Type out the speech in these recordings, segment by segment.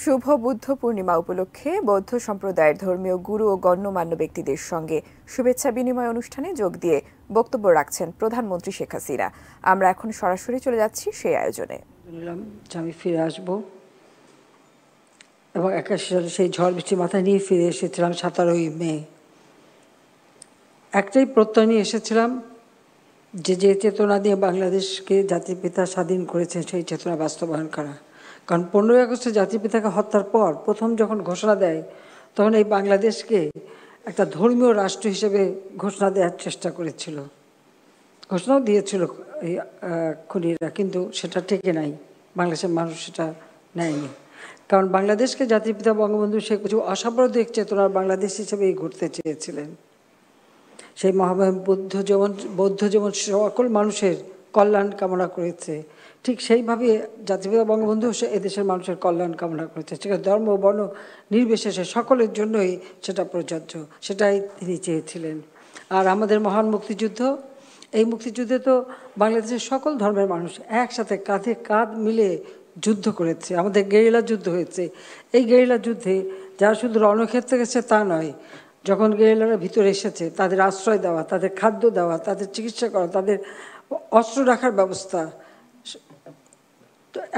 শুভ বুদ্ধ পূর্ণিমা উপলক্ষে বৌদ্ধ সম্প্রদায়ের ধর্মীয় গুরু ও গণ্যমান্য ব্যক্তিদের সঙ্গে শুভেচ্ছা বিনিময় অনুষ্ঠানে যোগ দিয়ে বক্তব্য রাখছেন প্রধানমন্ত্রী শেখ হাসিনা। আমরা এখন সরাসরি চলে যাচ্ছি সেই আয়োজনে। আমি ফিরে আসবো এবং 81 সালে সেই ঝড় বৃষ্টি মাথায় নিয়ে ফিরে এসেছিলাম 17ই মে। একটাই প্রত্যয় নিয়ে এসেছিলাম যে চেতনা দিয়ে বাংলাদেশকে জাতির পিতা স্বাধীন করেছেন সেই চেতনা বাস্তবায়ন করা। কারণ 15ই আগস্টে জাতির পিতাকে হত্যার পর প্রথম যখন ঘোষণা দেয় তখন এই বাংলাদেশকে একটা ধর্মীয় রাষ্ট্র হিসেবে ঘোষণা দেওয়ার চেষ্টা করেছিল, ঘোষণাও দিয়েছিল এই খুনিরা, কিন্তু সেটা টেকে নাই, বাংলাদেশের মানুষ সেটা নেয়নি। কারণ বাংলাদেশকে জাতির পিতা বঙ্গবন্ধু শেখ মুজিব অসাম্প্রদায়িক চেতনার বাংলাদেশ হিসেবেই গড়তে চেয়েছিলেন। সেই মহামহিম বৌদ্ধ যেমন সকল মানুষের কল্যাণ কামনা করেছে, ঠিক সেইভাবে জাতিপিতা বঙ্গবন্ধু এদেশের মানুষের কল্যাণ কামনা করেছে। সেখানে ধর্ম বর্ণ নির্বিশেষে সকলের জন্যই সেটা প্রযোজ্য, সেটাই তিনি চেয়েছিলেন। আর আমাদের মহান মুক্তিযুদ্ধ, এই মুক্তিযুদ্ধে তো বাংলাদেশের সকল ধর্মের মানুষ একসাথে কাঁধে কাঁধ মিলে যুদ্ধ করেছে। আমাদের গেরিলা যুদ্ধ হয়েছে। এই গেরিলা যুদ্ধে যারা শুধু রণক্ষেত্রে গেছে তা নয়, যখন গেরিলারা ভিতরে এসেছে তাদের আশ্রয় দেওয়া, তাদের খাদ্য দেওয়া, তাদের চিকিৎসা করা, তাদের অস্ত্র রাখার ব্যবস্থা,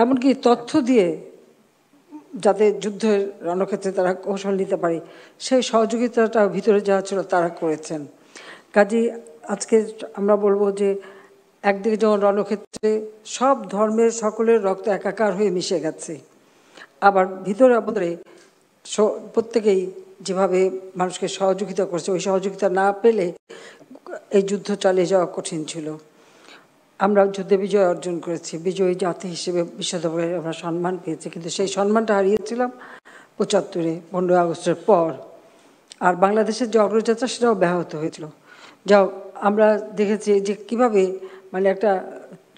এমনকি তথ্য দিয়ে যাতে যুদ্ধের রণক্ষেত্রে তারা কৌশল নিতে পারে সেই সহযোগিতাটা ভিতরে যাওয়া ছিল তারা করেছেন। কাজেই আজকে আমরা বলবো যে একদিকে যেমন রণক্ষেত্রে সব ধর্মের সকলের রক্ত একাকার হয়ে মিশে গেছে, আবার ভিতরে অভ্যন্তরে প্রত্যেকেই যেভাবে মানুষকে সহযোগিতা করছে, ওই সহযোগিতা না পেলে এই যুদ্ধ চালিয়ে যাওয়া কঠিন ছিল। আমরা যুদ্ধে বিজয় অর্জন করেছি, বিজয়ী জাতি হিসেবে বিশ্ব দরবারে আমরা সম্মান পেয়েছি, কিন্তু সেই সম্মানটা হারিয়েছিলাম 75-এ 15ই আগস্টের পর। আর বাংলাদেশের যে অগ্রযাত্রা সেটাও ব্যাহত হয়েছিল। যাও আমরা দেখেছি যে কিভাবে মানে একটা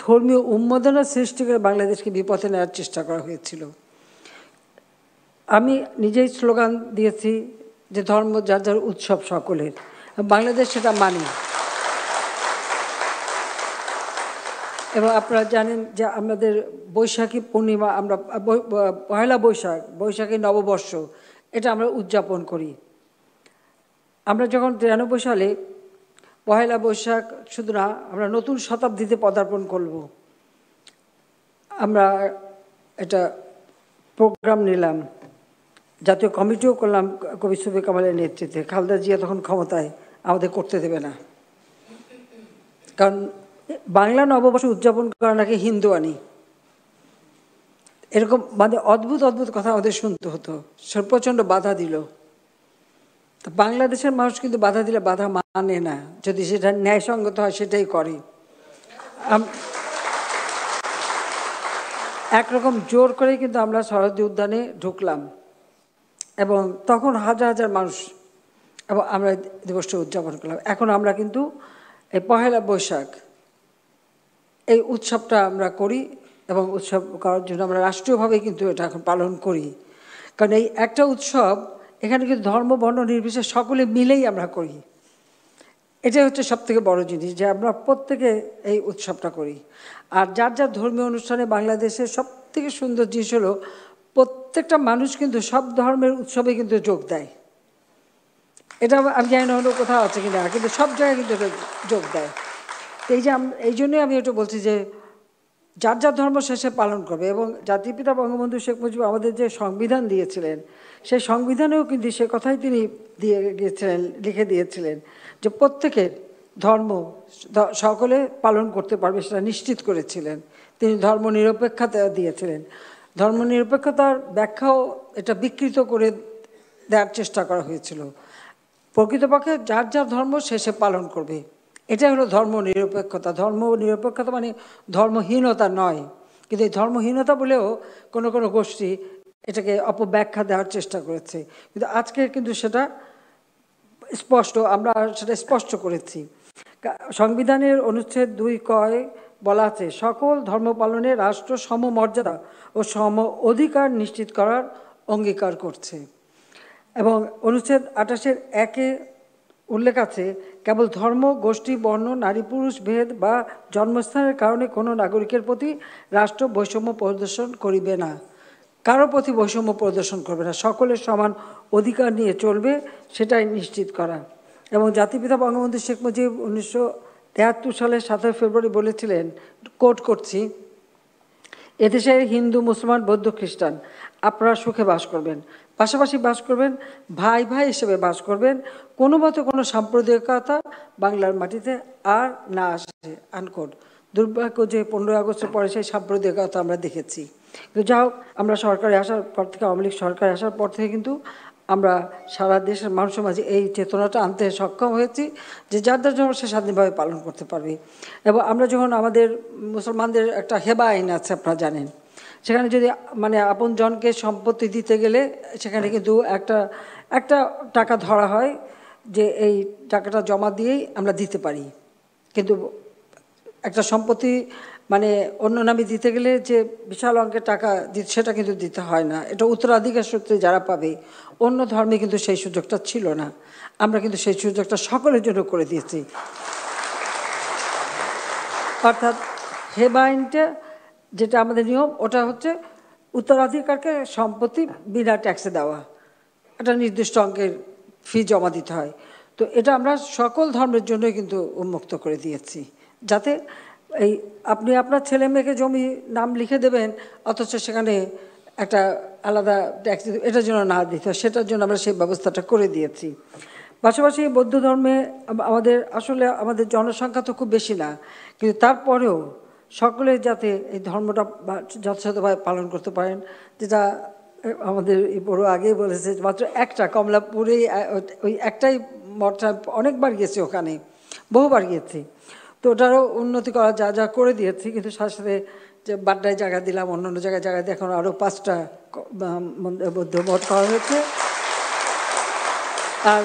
ধর্মীয় উন্মাদনা সৃষ্টি করে বাংলাদেশকে বিপথে নেওয়ার চেষ্টা করা হয়েছিল। আমি নিজেই স্লোগান দিয়েছি যে ধর্ম যার যার উৎসব সকলের, বাংলাদেশ সেটা মানে। এবং আপনারা জানেন যে আমাদের বৈশাখী পূর্ণিমা, আমরা পয়লা বৈশাখী নববর্ষ, এটা আমরা উদযাপন করি। আমরা যখন 93 সালে পয়লা বৈশাখ শুধু না, আমরা নতুন শতাব্দীতে পদার্পণ করব, আমরা এটা প্রোগ্রাম নিলাম, জাতীয় কমিটিও করলাম কবি সুফি কামালের নেতৃত্বে। খালেদা জিয়া তখন ক্ষমতায়, আমাদের করতে দেবে না, কারণ বাংলা নববর্ষ উদযাপন করা নাকি হিন্দু আনি, এরকম মানে অদ্ভুত অদ্ভুত কথা আমাদের শুনতে হতো। সে প্রচণ্ড বাধা দিল। বাংলাদেশের মানুষ কিন্তু বাধা দিলে বাধা মানে না, যদি সেটা ন্যায়সঙ্গত হয় সেটাই করে। একরকম জোর করেই কিন্তু আমরা শরৎ উদ্যানে ঢুকলাম এবং তখন হাজার হাজার মানুষ, এবং আমরা দিবসটা উদযাপন করলাম। এখন আমরা কিন্তু এই পহেলা বৈশাখ এই উৎসবটা আমরা করি, এবং উৎসব করার জন্য আমরা রাষ্ট্রীয়ভাবে কিন্তু এটা এখন পালন করি। কারণ এই একটা উৎসব, এখানে কিন্তু ধর্ম বর্ণ নির্বিশেষে সকলে মিলেই আমরা করি। এটাই হচ্ছে সবথেকে বড় জিনিস, যে আমরা প্রত্যেকে এই উৎসবটা করি। আর যার যার ধর্মীয় অনুষ্ঠানে বাংলাদেশের সবথেকে সুন্দর জিনিস হলো প্রত্যেকটা মানুষ কিন্তু সব ধর্মের উৎসবে কিন্তু যোগ দেয়। এটা আমি জানি না হলো কোথাও আছে কিনা, কিন্তু সব জায়গায় কিন্তু যোগ দেয়। এই জন্যই আমি এটা বলছি যে যার যার ধর্ম শেষে পালন করবে। এবং জাতির পিতা বঙ্গবন্ধু শেখ মুজিব আমাদের যে সংবিধান দিয়েছিলেন, সেই সংবিধানেও কিন্তু সে কথাই তিনি লিখে দিয়েছিলেন যে প্রত্যেকের ধর্ম সকলে পালন করতে পারবে, সেটা নিশ্চিত করেছিলেন। তিনি ধর্ম নিরপেক্ষতা দিয়েছিলেন। ধর্ম নিরপেক্ষতার ব্যাখ্যাও এটা বিকৃত করে দেওয়ার চেষ্টা করা হয়েছিল। প্রকৃতপক্ষে যার যার ধর্ম শেষে পালন করবে, এটাই হলো ধর্ম নিরপেক্ষতা। ধর্ম নিরপেক্ষতা মানে ধর্মহীনতা নয়, কিন্তু এই ধর্মহীনতা বলেও কোনো কোনো গোষ্ঠী এটাকে অপব্যাখ্যা দেওয়ার চেষ্টা করেছে। কিন্তু আজকে কিন্তু সেটা স্পষ্ট, আমরা সেটা স্পষ্ট করেছি। সংবিধানের অনুচ্ছেদ 2 কয় বলা আছে, সকল ধর্ম পালনে রাষ্ট্র সমমর্যাদা ও সম অধিকার নিশ্চিত করার অঙ্গীকার করছে। এবং অনুচ্ছেদ 28-এর 1-এ উল্লেখ আছে, কেবল ধর্ম, গোষ্ঠী, বর্ণ, নারী পুরুষ ভেদ বা জন্মস্থানের কারণে কোনো নাগরিকের প্রতি রাষ্ট্র বৈষম্য প্রদর্শন করিবে না। কারো প্রতি বৈষম্য প্রদর্শন করবে না, সকলের সমান অধিকার নিয়ে চলবে, সেটাই নিশ্চিত করা। এবং জাতিপিতা বঙ্গবন্ধু শেখ মুজিব 1973 সালের 17 ফেব্রুয়ারি বলেছিলেন, কোট করছি, এদেশের হিন্দু, মুসলমান, বৌদ্ধ, খ্রিস্টান আপনারা সুখে বাস করবেন, পাশাপাশি বাস করবেন, ভাই ভাই হিসেবে বাস করবেন, কোনো মতে কোনো সাম্প্রদায়িকতা বাংলার মাটিতে আর না আসে, আনকোট। দুর্ভাগ্য যে 15 আগস্টের পরে সেই সাম্প্রদায়িকতা আমরা দেখেছি। কিন্তু যা হোক, আমরা সরকারে আসার পর থেকে, আওয়ামী লীগ সরকারে আসার পর থেকে কিন্তু আমরা সারা দেশের মানুষের মাঝে এই চেতনাটা আনতে সক্ষম হয়েছি যে যার যার জন্য সে স্বাধীনভাবে পালন করতে পারবে। এবং আমরা যখন আমাদের মুসলমানদের একটা হেবা আইন আছে, আপনারা জানেন, সেখানে যদি মানে আপন জনকে সম্পত্তি দিতে গেলে সেখানে কিন্তু একটা টাকা ধরা হয় যে এই টাকাটা জমা দিয়েই আমরা দিতে পারি। কিন্তু একটা সম্পত্তি মানে অন্য নামে দিতে গেলে যে বিশাল অঙ্কের টাকা সেটা কিন্তু দিতে হয় না, এটা উত্তরাধিকার সূত্রে যারা পাবে। অন্য ধর্মে কিন্তু সেই সুযোগটা ছিল না, আমরা কিন্তু সেই সুযোগটা সকলের জন্য করে দিয়েছি। অর্থাৎ হেবা আইনটা যেটা আমাদের নিয়ম, ওটা হচ্ছে উত্তরাধিকারকে সম্পত্তি বিনা ট্যাক্সে দেওয়া, একটা নির্দিষ্ট অঙ্কের ফি জমা দিতে হয়। তো এটা আমরা সকল ধর্মের জন্যই কিন্তু উন্মুক্ত করে দিয়েছি, যাতে এই আপনি আপনার ছেলে মেয়েকে জমি নাম লিখে দেবেন, অথচ সেখানে একটা আলাদা ট্যাক্স এটার জন্য না দিতে হয়, সেটার জন্য আমরা সেই ব্যবস্থাটা করে দিয়েছি। পাশাপাশি বৌদ্ধ ধর্মে আসলে আমাদের জনসংখ্যা তো খুব বেশি না, কিন্তু তারপরেও সকলে যাতে এই ধর্মটা যথাযথভাবে পালন করতে পারেন, যেটা আমাদের এই বড় আগেই বলেছে, মাত্র একটা কমলাপুরে ওই একটাই মঠটা, অনেকবার গেছি ওখানে, বহুবার গিয়েছি। তো ওটারও উন্নতি করা যা যা করে দিয়েছি, কিন্তু সাথে সাথে যে বাড্ডায় জায়গা দিলাম, অন্যান্য জায়গায় জায়গা দিয়ে এখন আরও 5টা বৌদ্ধ মঠ করা হয়েছে। আর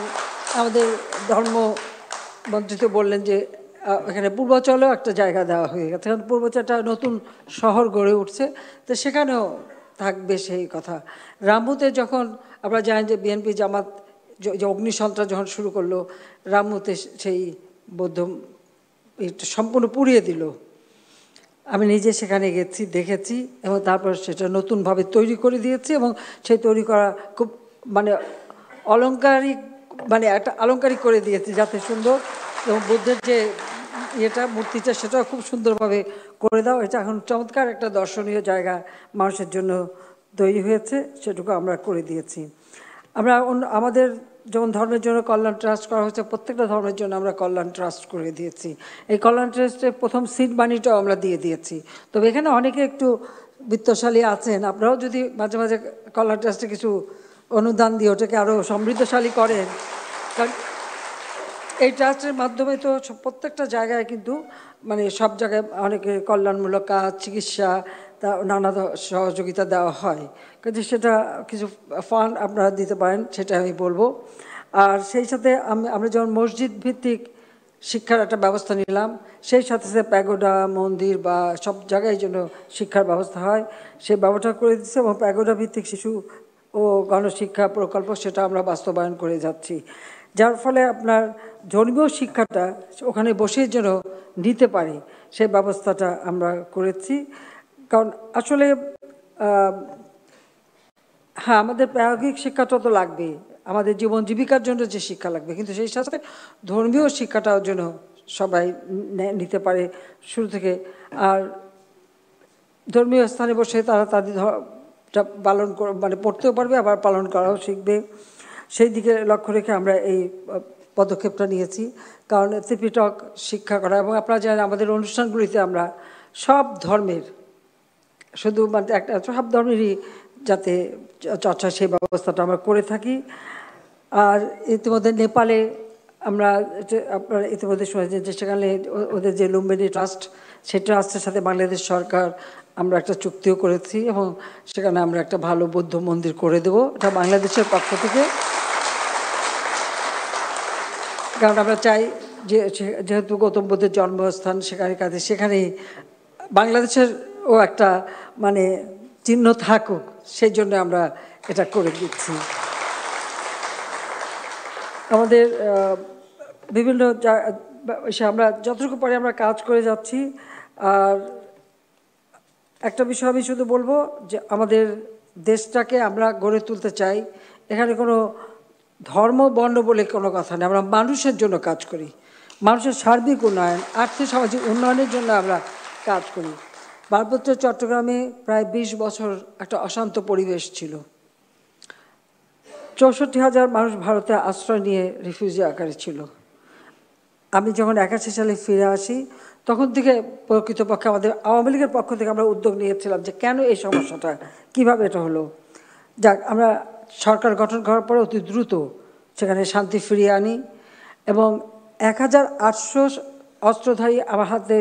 আমাদের ধর্মমন্ত্রী তো বললেন যে এখানে পূর্বাচলেও একটা জায়গা দেওয়া হয়ে গেছে, কারণ পূর্বাচলটা নতুন শহর গড়ে উঠছে, তো সেখানেও থাকবে সেই কথা। রামুতে যখন আমরা জানি যে বিএনপি জামাত যে অগ্নিসন্ত্রাস যখন শুরু করলো, রামুতে সেই বৌদ্ধ সম্পূর্ণ পুড়িয়ে দিল। আমি নিজে সেখানে গেছি, দেখেছি, এবং তারপর সেটা নতুনভাবে তৈরি করে দিয়েছি, এবং সেই তৈরি করা খুব মানে অলংকারিক, মানে একটা আলংকারিক করে দিয়েছি যাতে সুন্দর, এবং বুদ্ধের যে মূর্তিটা সেটাও খুব সুন্দরভাবে করে দাও। এটা এখন চমৎকার একটা দর্শনীয় জায়গা মানুষের জন্য তৈরি হয়েছে, সেটুকু আমরা করে দিয়েছি। আমরা আমাদের যেমন ধর্মের জন্য কল্যাণ ট্রাস্ট করা হয়েছে, প্রত্যেকটা ধর্মের জন্য আমরা কল্যাণ ট্রাস্ট করে দিয়েছি। এই কল্যাণ ট্রাস্টের প্রথম সিড মানিটাও আমরা দিয়ে দিয়েছি। তবে এখানে অনেকে একটু বিত্তশালী আছেন, আপনারাও যদি মাঝে মাঝে কল্যাণ ট্রাস্টে কিছু অনুদান দিয়ে ওটাকে আরও সমৃদ্ধশালী করেন, কারণ এই ট্রাস্টের মাধ্যমে তো প্রত্যেকটা জায়গায় কিন্তু মানে সব জায়গায় অনেকে কল্যাণমূলক কাজ, চিকিৎসা, তা নানা সহযোগিতা দেওয়া হয়, কিন্তু সেটা কিছু ফান্ড আপনারা দিতে পারেন, সেটা আমি বলবো। আর সেই সাথে আমরা যেমন মসজিদ ভিত্তিক শিক্ষার একটা ব্যবস্থা নিলাম, সেই সাথে সাথে প্যাগোডা, মন্দির বা সব জায়গায় যেন শিক্ষার ব্যবস্থা হয় সেই ব্যবস্থা করে দিচ্ছে, এবং প্যাগোডা ভিত্তিক শিশু ও গণশিক্ষা প্রকল্প সেটা আমরা বাস্তবায়ন করে যাচ্ছি, যার ফলে আপনার ধর্মীয় শিক্ষাটা ওখানে বসে যেন নিতে পারে সেই ব্যবস্থাটা আমরা করেছি। কারণ আসলে হ্যাঁ, আমাদের প্রায়োগিক শিক্ষাটা তো লাগবে, আমাদের জীবন জীবিকার জন্য যে শিক্ষা লাগবে, কিন্তু সেই সাথে ধর্মীয় শিক্ষাটাও যেন সবাই নিতে পারে শুরু থেকে। আর ধর্মীয় স্থানে বসে তারা তাদের পালন মানে পড়তেও পারবে, আবার পালন করাও শিখবে, সেই দিকে লক্ষ্য রেখে আমরা এই পদক্ষেপটা নিয়েছি। কারণ ত্রিপিটক শিক্ষা করা, এবং আপনারা জানেন আমাদের অনুষ্ঠানগুলিতে আমরা সব ধর্মের, শুধু মানে একটা সব ধর্মেরই যাতে চর্চা, সেই ব্যবস্থাটা আমরা করে থাকি। আর ইতিমধ্যে নেপালে আমরা আপনারা ইতিমধ্যে শুনেছেন যে সেখানে ওদের যে লুম্বিনী ট্রাস্ট, সেই ট্রাস্টের সাথে বাংলাদেশ সরকার আমরা একটা চুক্তিও করেছি, এবং সেখানে আমরা একটা ভালো বৌদ্ধ মন্দির করে দেব, এটা বাংলাদেশের পক্ষ থেকে। কারণ আমরা চাই যে যেহেতু গৌতম বুদ্ধের জন্মস্থান সেখানে, কাজে সেখানেই বাংলাদেশেরও একটা মানে চিহ্ন থাকুক, সেই জন্য আমরা এটা করে দিচ্ছি। আমাদের বিভিন্ন আমরা যতটুকু পারি আমরা কাজ করে যাচ্ছি। আর একটা বিষয় আমি শুধু বলবো যে আমাদের দেশটাকে আমরা গড়ে তুলতে চাই, এখানে কোনো ধর্ম বর্ণ বলে কোনো কথা নেই। আমরা মানুষের জন্য কাজ করি, মানুষের সার্বিক উন্নয়ন, আর্থিক সামাজিক উন্নয়নের জন্য আমরা কাজ করি। পার্বত্য চট্টগ্রামে প্রায় 20 বছর একটা অশান্ত পরিবেশ ছিল। 64,000 মানুষ ভারতে আশ্রয় নিয়ে রিফিউজি আকারে ছিল। আমি যখন 81 সালে ফিরে আসি তখন থেকে প্রকৃতপক্ষে আমাদের আওয়ামী লীগের পক্ষ থেকে আমরা উদ্যোগ নিয়েছিলাম যে কেন এই সমস্যাটা, কিভাবে এটা হলো। যাক, আমরা সরকার গঠন করার পরে অতি দ্রুত সেখানে শান্তি ফিরিয়ে আনি এবং 1800 অস্ত্রধারী আমার হাতে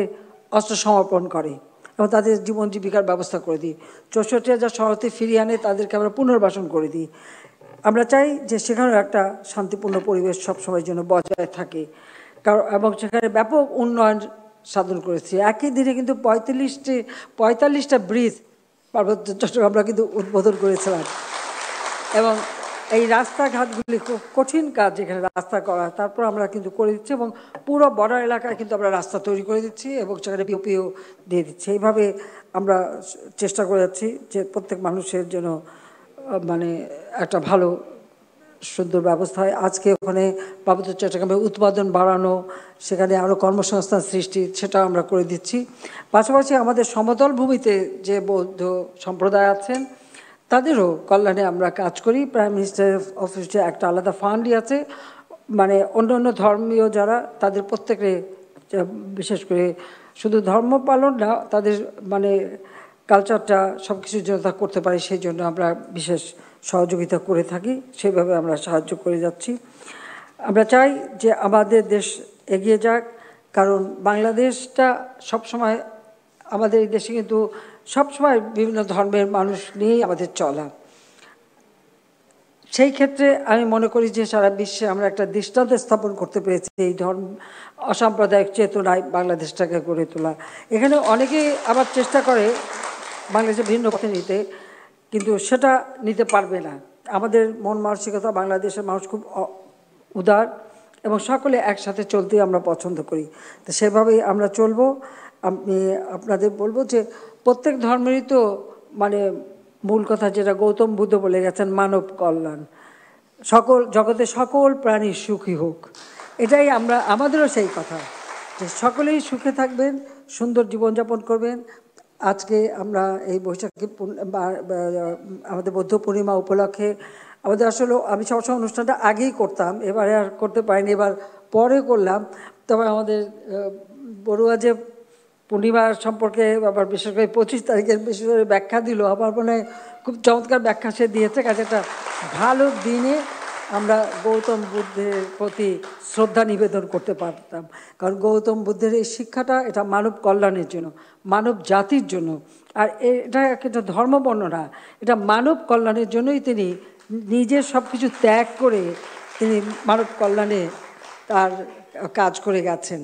অস্ত্র সমর্পণ করে এবং তাদের জীবন জীবিকার ব্যবস্থা করে দিই। 64,000 শরণার্থী ফিরিয়ে আনে, তাদেরকে আমরা পুনর্বাসন করে দিই। আমরা চাই যে সেখানেও একটা শান্তিপূর্ণ পরিবেশ সবসময়ের জন্য বজায় থাকে, কারণ এবং সেখানে ব্যাপক উন্নয়ন সাধন করেছি। একই দিনে কিন্তু 45টা ব্রিজ পার্বত্য চট্টগ্রাম আমরা কিন্তু উদ্বোধন করেছিলাম এবং এই রাস্তাঘাটগুলি খুব কঠিন কাজ এখানে রাস্তা করা, তারপর আমরা কিন্তু করে দিচ্ছি এবং পুরো বর্ডার এলাকায় কিন্তু আমরা রাস্তা তৈরি করে দিচ্ছি এবং সেখানে পিওপিও দিয়ে দিচ্ছি। এইভাবে আমরা চেষ্টা করে যাচ্ছি যে প্রত্যেক মানুষের জন্য মানে একটা ভালো সুন্দর ব্যবস্থা হয়। আজকে ওখানে পার্বত্য চট্টগ্রামে উৎপাদন বাড়ানো, সেখানে আরও কর্মসংস্থান সৃষ্টি, সেটা আমরা করে দিচ্ছি। পাশাপাশি আমাদের সমতল ভূমিতে যে বৌদ্ধ সম্প্রদায় আছেন তাদেরও কল্যাণে আমরা কাজ করি। প্রাইম মিনিস্টার অফিসে একটা আলাদা ফান্ডই আছে, মানে অন্য অন্য ধর্মীয় যারা তাদের প্রত্যেকে, বিশেষ করে শুধু ধর্ম পালন না, তাদের মানে কালচারটা সব কিছুর জন্য তা করতে পারে, সেই জন্য আমরা বিশেষ সহযোগিতা করে থাকি, সেভাবে আমরা সাহায্য করে যাচ্ছি। আমরা চাই যে আমাদের দেশ এগিয়ে যাক, কারণ বাংলাদেশটা সবসময়, আমাদের এই দেশে কিন্তু সবসময় বিভিন্ন ধর্মের মানুষ নিয়েই আমাদের চলা। সেই ক্ষেত্রে আমি মনে করি যে সারা বিশ্বে আমরা একটা দৃষ্টান্ত স্থাপন করতে পেরেছি এই ধর্ম অসাম্প্রদায়িক চেতনায় বাংলাদেশটাকে গড়ে তোলা। এখানে অনেকেই আবার চেষ্টা করে বাংলাদেশে ভিন্ন পথে নিতে, কিন্তু সেটা নিতে পারবে না। আমাদের মন মানসিকতা, বাংলাদেশের মানুষ খুব উদার এবং সকলে একসাথে চলতে আমরা পছন্দ করি, তো সেভাবেই আমরা চলবো। আমি আপনাদের বলবো যে প্রত্যেক ধর্মেরই তো মানে মূল কথা যেটা গৌতম বুদ্ধ বলে গেছেন, মানব কল্যাণ, জগতে সকল প্রাণী সুখী হোক, এটাই আমাদেরও সেই কথা যে সকলেই সুখে থাকবেন, সুন্দর জীবনযাপন করবেন। আজকে আমরা এই বৈশাখী আমাদের বৌদ্ধ পূর্ণিমা উপলক্ষে আমাদের আসলে আমি সবসময় অনুষ্ঠানটা আগেই করতাম, এবারে আর করতে পারিনি, এবার পরে করলাম। তবে আমাদের বড়ুয়া যে পূর্ণিমা সম্পর্কে আবার বিশেষ করে 25 তারিখের বিশেষ করে ব্যাখ্যা দিল, আমার মনে হয় খুব চমৎকার ব্যাখ্যা সে দিয়েছে। কাজে একটা ভালো দিনে আমরা গৌতম বুদ্ধের প্রতি শ্রদ্ধা নিবেদন করতে পারতাম, কারণ গৌতম বুদ্ধের এই শিক্ষাটা এটা মানব কল্যাণের জন্য, মানব জাতির জন্য, আর এটা একটা ধর্ম বর্ণনা, এটা মানব কল্যাণের জন্যই তিনি নিজের সব কিছু ত্যাগ করে তিনি মানব কল্যাণে তার কাজ করে গেছেন।